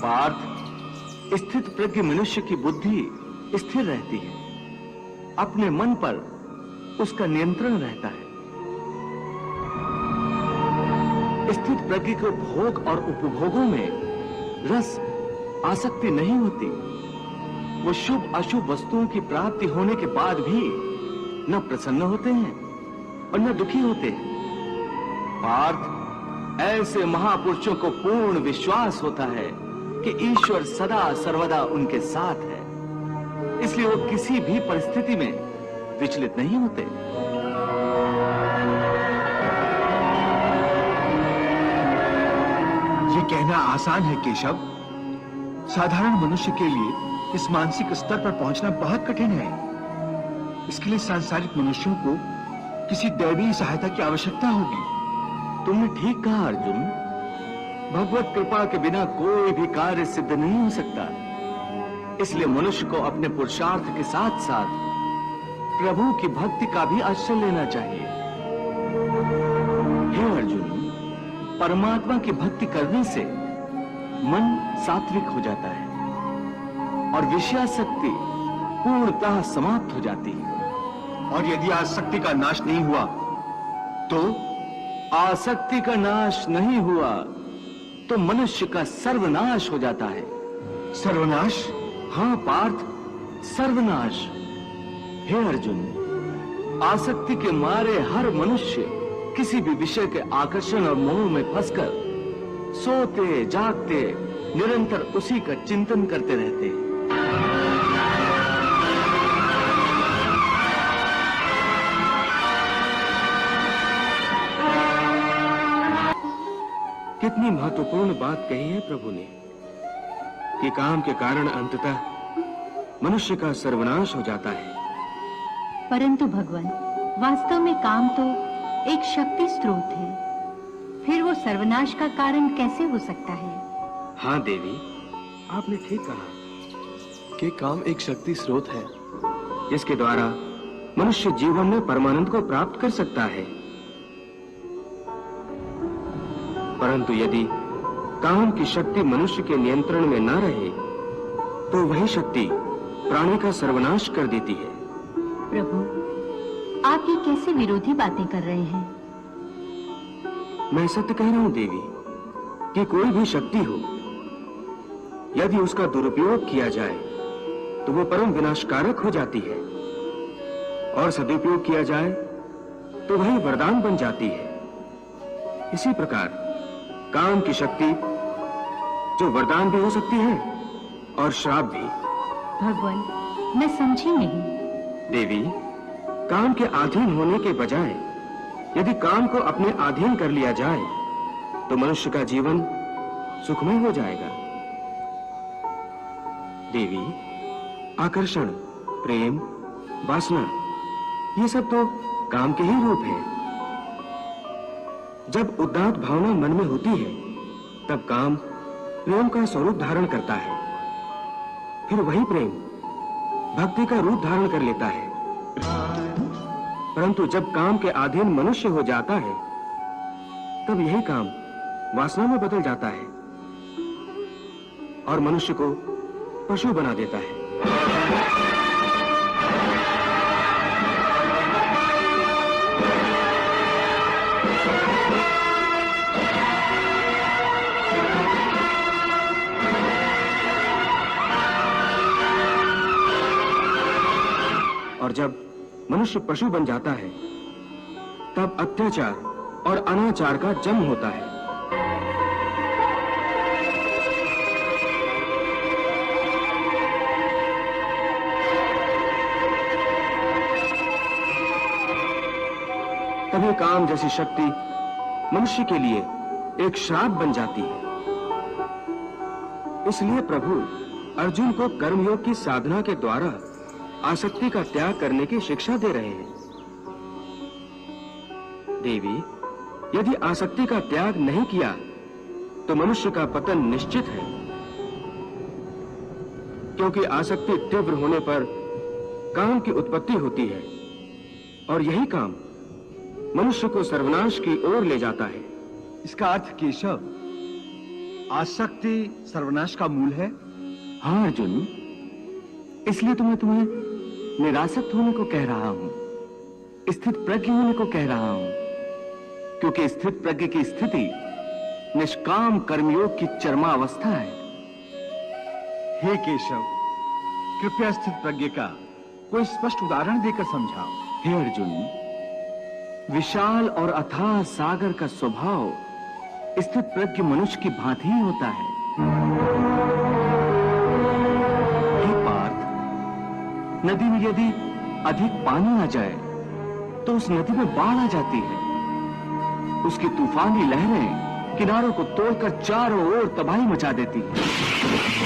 पार्थ, स्थित प्रज्ञ मनुष्य की बुद्धि स्थिर रहती है, अपने मन पर उसका नियंत्रण रहता है। स्थित प्रज्ञ को भोग और उपभोगों में रस आसक्ति नहीं होती। वो शुभ अशुभ वस्तुओं की प्राप्ति होने के बाद भी न प्रसन्न होते हैं और न दुखी होते हैं। पार्थ, ऐसे महापुरुषों को पूर्ण विश्वास होता है कि ईश्वर सदा सर्वदा उनके साथ है, इसलिए वो किसी भी परिस्थिति में विचलित नहीं होते। ये कहना आसान है केशव, साधारण मनुष्य के लिए इस मानसिक स्तर पर पहुंचना बहुत कठिन है। इसके लिए सांसारिक मनुष्यों को किसी दैवीय सहायता की आवश्यकता होगी। तुमने ठीक कहा अर्जुन। भगवत कृपा के बिना कोई भी कार्य सिद्ध नहीं हो सकता। इसलिए मनुष्य को अपने पुरुषार्थ के साथ साथ प्रभु की भक्ति का भी आश्रय लेना चाहिए। हे अर्जुन, परमात्मा की भक्ति करने से मन सात्विक हो जाता है और विषयासक्ति पूर्णतः समाप्त हो जाती है। और यदि आसक्ति का नाश नहीं हुआ तो? आसक्ति का नाश नहीं हुआ तो मनुष्य का सर्वनाश हो जाता है। सर्वनाश? हाँ पार्थ, सर्वनाश। हे अर्जुन, आसक्ति के मारे हर मनुष्य किसी भी विषय के आकर्षण और मोह में फंसकर सोते जागते निरंतर उसी का चिंतन करते रहते हैं। कितनी महत्वपूर्ण बात कही है प्रभु ने कि काम के कारण अंततः मनुष्य का सर्वनाश हो जाता है। परंतु भगवान, वास्तव में काम तो एक शक्ति स्रोत है, फिर वो सर्वनाश का कारण कैसे हो सकता है? हाँ देवी, आपने ठीक कहा कि काम एक शक्ति स्रोत है जिसके द्वारा मनुष्य जीवन में परमानंद को प्राप्त कर सकता है। परंतु यदि काम की शक्ति मनुष्य के नियंत्रण में न रहे तो वही शक्ति प्राणी का सर्वनाश कर देती है। प्रभु, आप ये कैसे विरोधी बातें कर रहे हैं? मैं सत्य कह रहा हूं देवी कि कोई भी शक्ति हो, यदि उसका दुरुपयोग किया जाए तो वो परम विनाशकारक हो जाती है, और सदुपयोग किया जाए तो वही वरदान बन जाती है। इसी प्रकार काम की शक्ति जो वरदान भी हो सकती है और श्राप भी। भगवान, मैं समझी नहीं। देवी, काम के अधीन होने के बजाय यदि काम को अपने अधीन कर लिया जाए तो मनुष्य का जीवन सुखमय हो जाएगा। देवी, आकर्षण, प्रेम, वासना, ये सब तो काम के ही रूप हैं। जब उदात्त भावना मन में होती है तब काम प्रेम का स्वरूप धारण करता है, फिर वही प्रेम भक्ति का रूप धारण कर लेता है। परंतु जब काम के अधीन मनुष्य हो जाता है तब यही काम वासना में बदल जाता है और मनुष्य को पशु बना देता है। और जब मनुष्य पशु बन जाता है तब अत्याचार और अनाचार का जन्म होता है। तभी काम जैसी शक्ति मनुष्य के लिए एक श्राप बन जाती है। इसलिए प्रभु अर्जुन को कर्मयोग की साधना के द्वारा आसक्ति का त्याग करने की शिक्षा दे रहे हैं। देवी, यदि आसक्ति का त्याग नहीं किया तो मनुष्य का पतन निश्चित है, क्योंकि आसक्ति तीव्र होने पर काम की उत्पत्ति होती है और यही काम मनुष्य को सर्वनाश की ओर ले जाता है। इसका अर्थ केशव, आसक्ति सर्वनाश का मूल है? हाँ अर्जुन, इसलिए तो मैं तुम्हें निरासक्त होने को कह रहा हूं, स्थित प्रज्ञ होने को कह रहा हूं, क्योंकि स्थित प्रज्ञ की स्थिति निष्काम कर्मयोग की चरमावस्था है। हे केशव, कृपया स्थित प्रज्ञ का कोई स्पष्ट उदाहरण देकर समझाओ। हे अर्जुन, विशाल और अथाह सागर का स्वभाव स्थित प्रज्ञ मनुष्य की भांति ही होता है। हे पार्थ, नदी में यदि अधिक पानी आ जाए तो उस नदी में बाढ़ आ जाती है। उसकी तूफानी लहरें किनारों को तोड़कर चारों ओर तबाही मचा देती है।